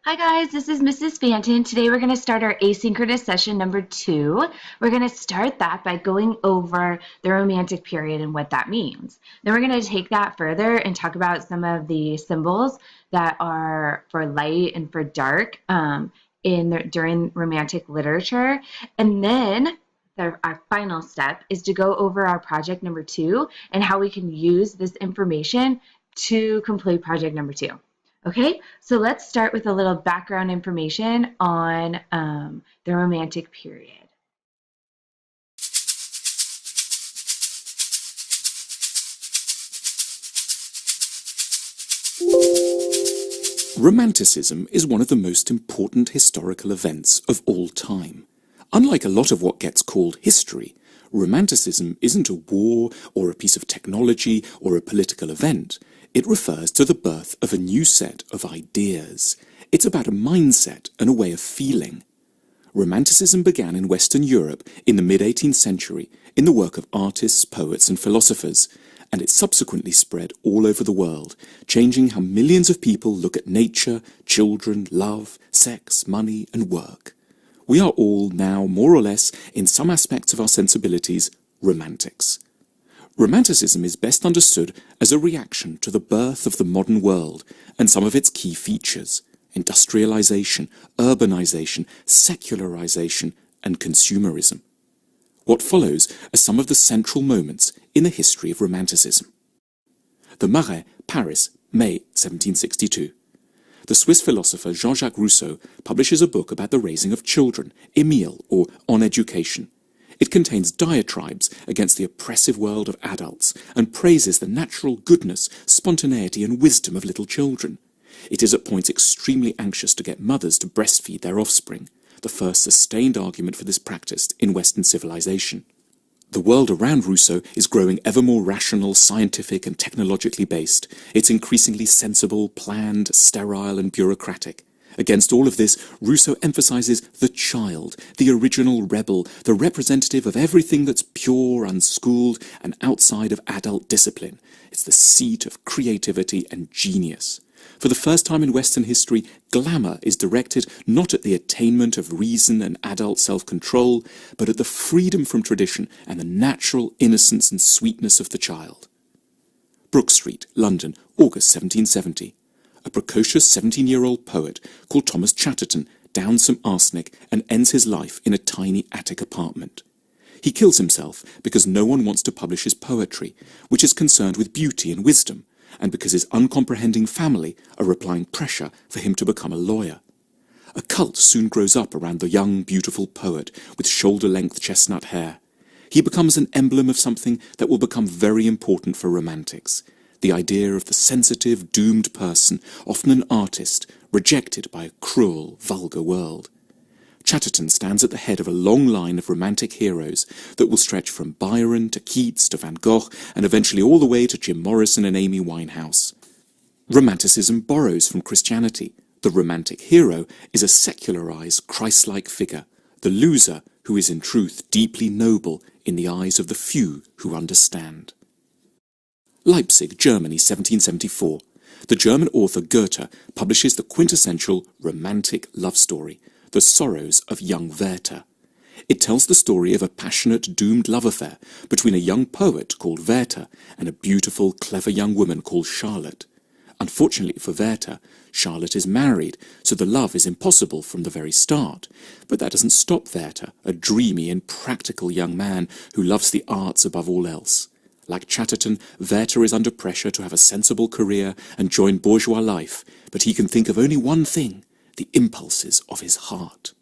Hi guys, this is Mrs. Fanton. Today we're going to start our asynchronous session number 2. We're going to start that by going over the Romantic period and what that means. Then we're going to take that further and talk about some of the symbols that are for light and for dark during Romantic literature. And then our final step is to go over our project number 2 and how we can use this information to complete project number 2. Okay, so let's start with a little background information on the Romantic period. Romanticism is one of the most important historical events of all time. Unlike a lot of what gets called history, Romanticism isn't a war or a piece of technology or a political event. It refers to the birth of a new set of ideas. It's about a mindset and a way of feeling. Romanticism began in Western Europe in the mid-18th century in the work of artists, poets and philosophers, and it subsequently spread all over the world, changing how millions of people look at nature, children, love, sex, money and work. We are all now, more or less, in some aspects of our sensibilities, romantics. Romanticism is best understood as a reaction to the birth of the modern world and some of its key features: industrialization, urbanization, secularization, and consumerism. What follows are some of the central moments in the history of Romanticism. The Marais, Paris, May 1762. The Swiss philosopher Jean-Jacques Rousseau publishes a book about the raising of children, Émile, or On Education. It contains diatribes against the oppressive world of adults and praises the natural goodness, spontaneity and wisdom of little children. It is at points extremely anxious to get mothers to breastfeed their offspring, the first sustained argument for this practice in Western civilization. The world around Rousseau is growing ever more rational, scientific and technologically based. It's increasingly sensible, planned, sterile and bureaucratic. Against all of this, Rousseau emphasizes the child, the original rebel, the representative of everything that's pure, unschooled, and outside of adult discipline. It's the seat of creativity and genius. For the first time in Western history, glamour is directed not at the attainment of reason and adult self-control, but at the freedom from tradition and the natural innocence and sweetness of the child. Brook Street, London, August 1770. A precocious 17-year-old poet called Thomas Chatterton downs some arsenic and ends his life in a tiny attic apartment. He kills himself because no one wants to publish his poetry, which is concerned with beauty and wisdom, and because his uncomprehending family are applying pressure for him to become a lawyer. A cult soon grows up around the young, beautiful poet with shoulder-length chestnut hair. He becomes an emblem of something that will become very important for romantics: the idea of the sensitive, doomed person, often an artist, rejected by a cruel, vulgar world. Chatterton stands at the head of a long line of romantic heroes that will stretch from Byron to Keats to Van Gogh and eventually all the way to Jim Morrison and Amy Winehouse. Romanticism borrows from Christianity. The romantic hero is a secularized, Christ-like figure, the loser who is in truth deeply noble in the eyes of the few who understand. Leipzig, Germany, 1774. The German author Goethe publishes the quintessential romantic love story, The Sorrows of Young Werther. It tells the story of a passionate, doomed love affair between a young poet called Werther and a beautiful, clever young woman called Charlotte. Unfortunately for Werther, Charlotte is married, so the love is impossible from the very start. But that doesn't stop Werther, a dreamy and practical young man who loves the arts above all else. Like Chatterton, Werther is under pressure to have a sensible career and join bourgeois life, but he can think of only one thing: the impulses of his heart.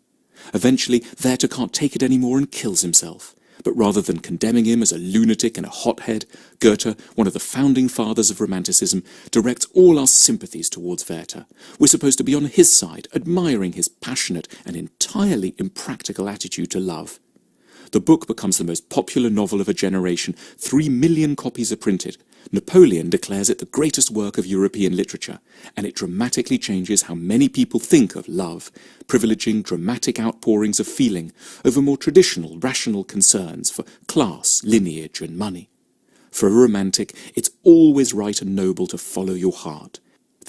Eventually, Werther can't take it anymore and kills himself. But rather than condemning him as a lunatic and a hothead, Goethe, one of the founding fathers of Romanticism, directs all our sympathies towards Werther. We're supposed to be on his side, admiring his passionate and entirely impractical attitude to love. The book becomes the most popular novel of a generation. 3 million copies are printed. Napoleon declares it the greatest work of European literature, and it dramatically changes how many people think of love, privileging dramatic outpourings of feeling over more traditional, rational concerns for class, lineage, and money. For a romantic, it's always right and noble to follow your heart.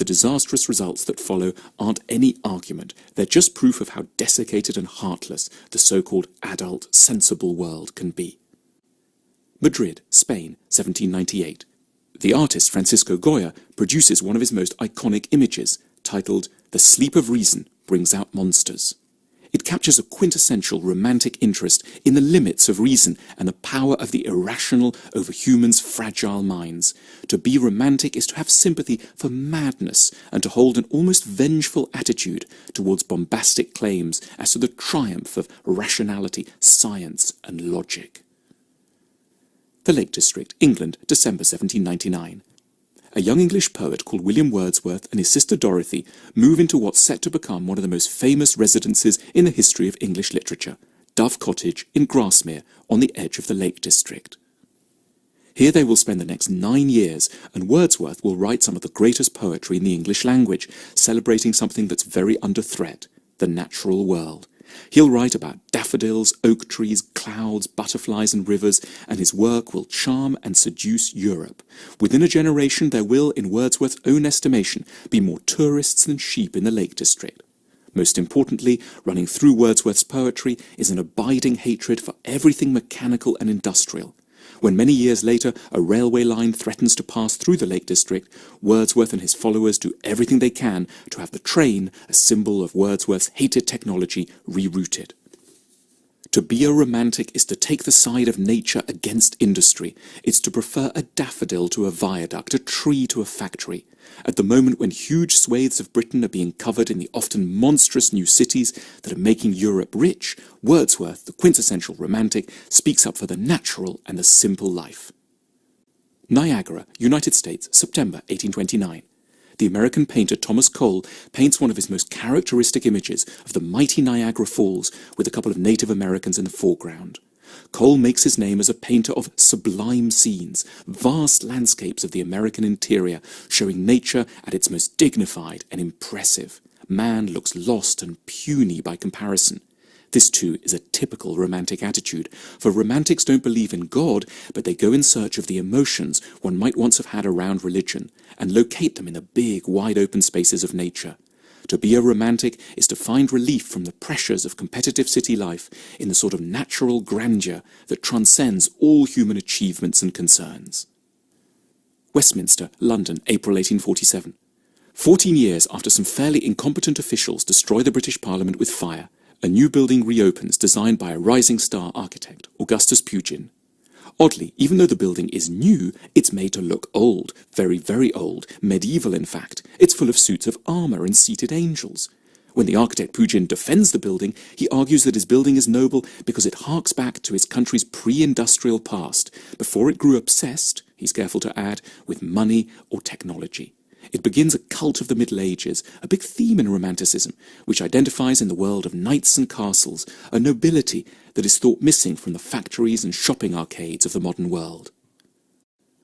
The disastrous results that follow aren't any argument. They're just proof of how desiccated and heartless the so-called adult, sensible world can be. Madrid, Spain, 1798. The artist Francisco Goya produces one of his most iconic images, titled "The Sleep of Reason Brings Out Monsters." It captures a quintessential romantic interest in the limits of reason and the power of the irrational over humans' fragile minds. To be romantic is to have sympathy for madness and to hold an almost vengeful attitude towards bombastic claims as to the triumph of rationality, science, and logic. The Lake District, England, December 1799. A young English poet called William Wordsworth and his sister Dorothy move into what's set to become one of the most famous residences in the history of English literature, Dove Cottage in Grasmere, on the edge of the Lake District. Here they will spend the next 9 years, and Wordsworth will write some of the greatest poetry in the English language, celebrating something that's very under threat, the natural world. He'll write about daffodils, oak trees, clouds, butterflies and rivers, and his work will charm and seduce Europe. Within a generation there will, in Wordsworth's own estimation, be more tourists than sheep in the Lake District. Most importantly, running through Wordsworth's poetry is an abiding hatred for everything mechanical and industrial. When many years later a railway line threatens to pass through the Lake District, Wordsworth and his followers do everything they can to have the train, a symbol of Wordsworth's hated technology, rerouted. To be a romantic is to take the side of nature against industry. It's to prefer a daffodil to a viaduct, a tree to a factory. At the moment when huge swathes of Britain are being covered in the often monstrous new cities that are making Europe rich, Wordsworth, the quintessential romantic, speaks up for the natural and the simple life. Niagara, United States, September 1829. The American painter Thomas Cole paints one of his most characteristic images of the mighty Niagara Falls with a couple of Native Americans in the foreground. Cole makes his name as a painter of sublime scenes, vast landscapes of the American interior, showing nature at its most dignified and impressive. Man looks lost and puny by comparison. This too is a typical romantic attitude, for romantics don't believe in God, but they go in search of the emotions one might once have had around religion, and locate them in the big, wide-open spaces of nature. To be a romantic is to find relief from the pressures of competitive city life in the sort of natural grandeur that transcends all human achievements and concerns. Westminster, London, April 1847. 14 years after some fairly incompetent officials destroy the British Parliament with fire, a new building reopens designed by a rising star architect, Augustus Pugin. Oddly, even though the building is new, it's made to look old, very, very old, medieval in fact. It's full of suits of armour and seated angels. When the architect Pugin defends the building, he argues that his building is noble because it harks back to his country's pre-industrial past, before it grew obsessed, he's careful to add, with money or technology. It begins a cult of the Middle Ages, a big theme in Romanticism, which identifies in the world of knights and castles, a nobility that is thought missing from the factories and shopping arcades of the modern world.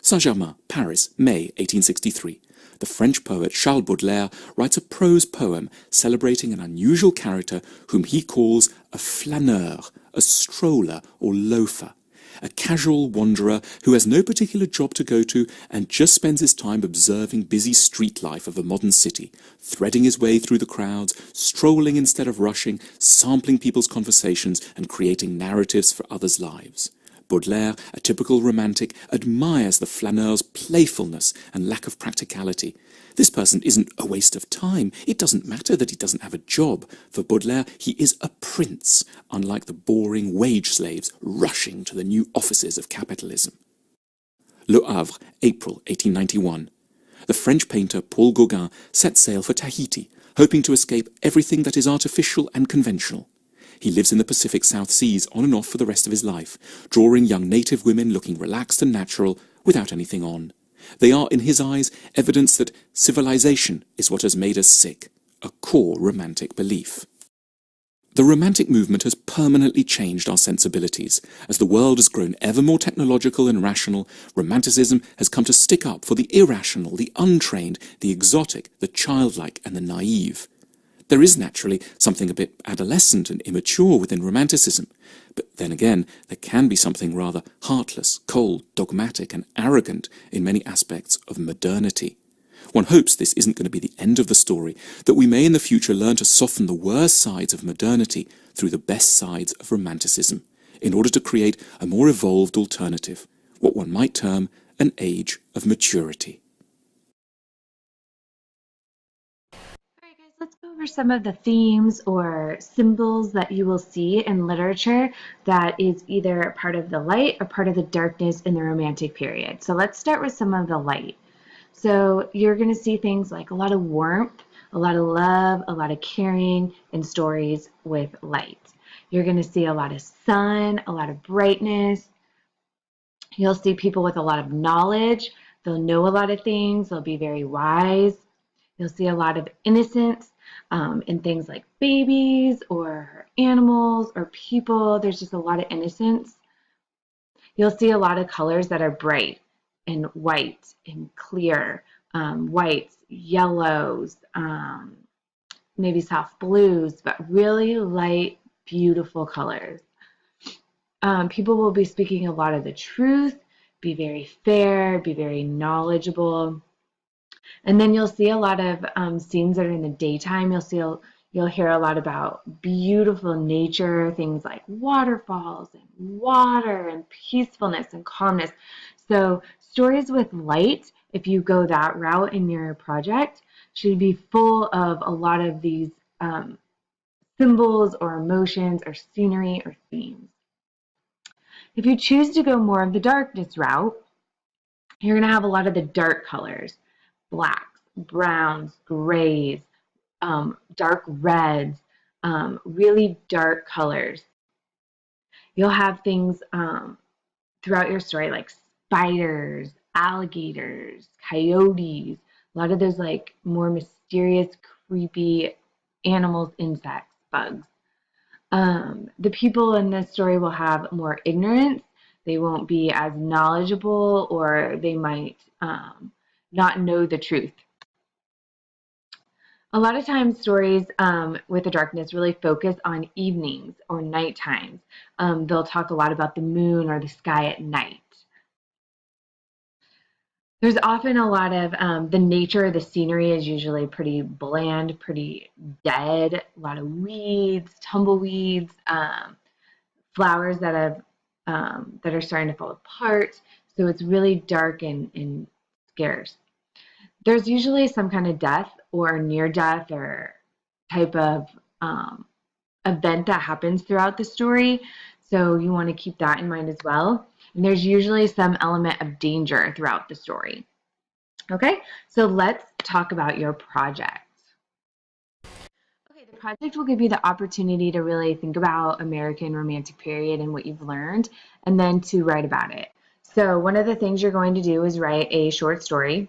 Saint-Germain, Paris, May 1863. The French poet Charles Baudelaire writes a prose poem celebrating an unusual character whom he calls a flâneur, a stroller or loafer. A casual wanderer who has no particular job to go to and just spends his time observing busy street life of the modern city, threading his way through the crowds, strolling instead of rushing, sampling people's conversations and creating narratives for others' lives. Baudelaire, a typical romantic, admires the flaneur's playfulness and lack of practicality. This person isn't a waste of time. It doesn't matter that he doesn't have a job. For Baudelaire, he is a prince, unlike the boring wage slaves rushing to the new offices of capitalism. Le Havre, April 1891. The French painter Paul Gauguin sets sail for Tahiti, hoping to escape everything that is artificial and conventional. He lives in the Pacific South Seas on and off for the rest of his life, drawing young native women looking relaxed and natural without anything on. They are, in his eyes, evidence that civilization is what has made us sick, a core romantic belief. The Romantic movement has permanently changed our sensibilities. As the world has grown ever more technological and rational, Romanticism has come to stick up for the irrational, the untrained, the exotic, the childlike and the naive. There is naturally something a bit adolescent and immature within Romanticism, but then again, there can be something rather heartless, cold, dogmatic and arrogant in many aspects of modernity. One hopes this isn't going to be the end of the story, that we may in the future learn to soften the worst sides of modernity through the best sides of Romanticism, in order to create a more evolved alternative, what one might term an age of maturity. Alright guys, let's go over some of the themes or symbols that you will see in literature that is either part of the light or part of the darkness in the Romantic period. So let's start with some of the light. So you're going to see things like a lot of warmth, a lot of love, a lot of caring in stories with light. You're going to see a lot of sun, a lot of brightness. You'll see people with a lot of knowledge. They'll know a lot of things. They'll be very wise. You'll see a lot of innocence in things like babies or animals or people. There's just a lot of innocence. You'll see a lot of colors that are bright and white and clear, whites, yellows, maybe soft blues, but really light, beautiful colors. People will be speaking a lot of the truth, be very fair, be very knowledgeable. And then you'll see a lot of scenes that are in the daytime. You'll hear a lot about beautiful nature, things like waterfalls and water and peacefulness and calmness. So stories with light, if you go that route in your project, should be full of a lot of these symbols or emotions or scenery or themes. If you choose to go more of the darkness route, you're going to have a lot of the dark colors, blacks, browns, grays, dark reds, really dark colors. You'll have things throughout your story like spiders, alligators, coyotes, a lot of those like more mysterious, creepy animals, insects, bugs. The people in this story will have more ignorance. They won't be as knowledgeable, or they might not know the truth. A lot of times stories with the darkness really focus on evenings or night times. They'll talk a lot about the moon or the sky at night. There's often a lot of the nature, the scenery is usually pretty bland, pretty dead, a lot of weeds, tumbleweeds, flowers that are starting to fall apart. So it's really dark and scarce. There's usually some kind of death or near death or type of event that happens throughout the story. So you want to keep that in mind as well. And there's usually some element of danger throughout the story. Okay, so let's talk about your project. Okay, the project will give you the opportunity to really think about American Romantic period and what you've learned, and then to write about it. So one of the things you're going to do is write a short story.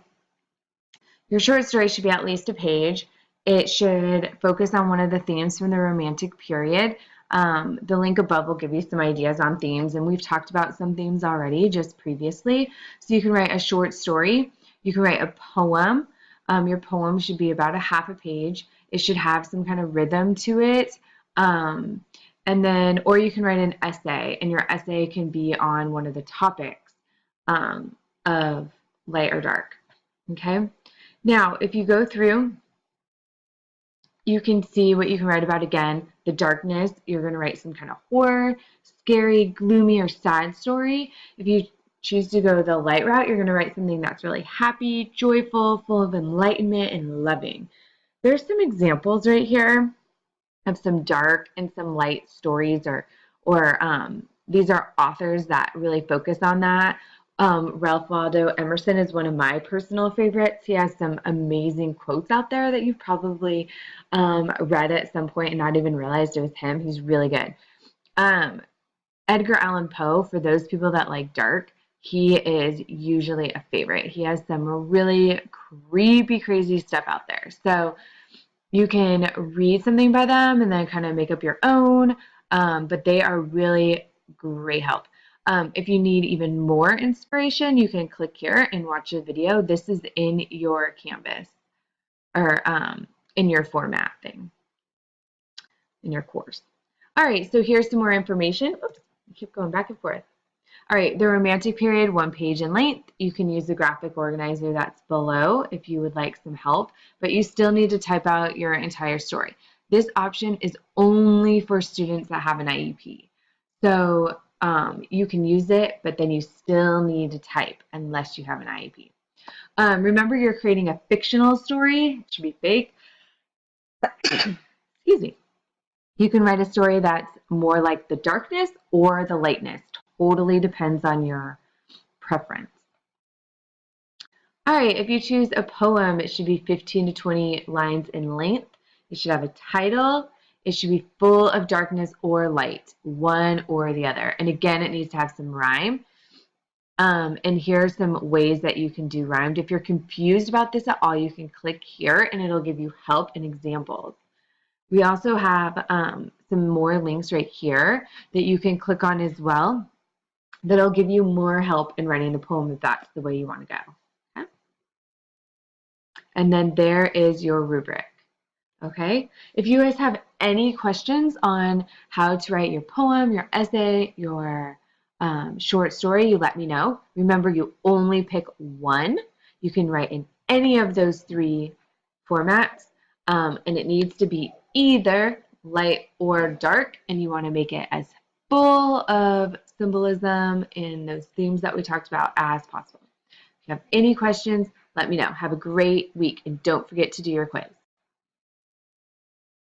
Your short story should be at least a page. It should focus on one of the themes from the Romantic period. The link above will give you some ideas on themes, and we've talked about some themes already just previously. So you can write a short story. You can write a poem. Your poem should be about a half a page. It should have some kind of rhythm to it. And then, or you can write an essay, and your essay can be on one of the topics of light or dark. Okay. Now, if you go through, you can see what you can write about again. The darkness, you're going to write some kind of horror, scary, gloomy, or sad story. If you choose to go the light route, you're going to write something that's really happy, joyful, full of enlightenment, and loving. There's some examples right here of some dark and some light stories, or these are authors that really focus on that. Ralph Waldo Emerson is one of my personal favorites. He has some amazing quotes out there that you've probably read at some point and not even realized it was him. He's really good. Edgar Allan Poe, for those people that like dark, he is usually a favorite. He has some really creepy, crazy stuff out there. So you can read something by them and then kind of make up your own, but they are really great help. If you need even more inspiration, you can click here and watch a video. This is in your Canvas or in your format thing, in your course. All right, so here's some more information. Oops, I keep going back and forth. All right, the romantic period, 1 page in length. You can use the graphic organizer that's below if you would like some help, but you still need to type out your entire story. This option is only for students that have an IEP. So you can use it, but then you still need to type unless you have an IEP. Remember, you're creating a fictional story. It should be fake. Excuse me. You can write a story that's more like the darkness or the lightness. Totally depends on your preference. All right, if you choose a poem, it should be 15 to 20 lines in length. It should have a title. It should be full of darkness or light, one or the other. And again, it needs to have some rhyme. And here are some ways that you can do rhymed. If you're confused about this at all, you can click here and it'll give you help and examples. We also have some more links right here that you can click on as well that'll give you more help in writing the poem if that's the way you want to go. Okay? And then there is your rubric. Okay? If you guys have any questions on how to write your poem, your essay, your short story, you let me know. Remember, you only pick one. You can write in any of those 3 formats, and it needs to be either light or dark, and you want to make it as full of symbolism in those themes that we talked about as possible. If you have any questions, let me know. Have a great week, and don't forget to do your quiz.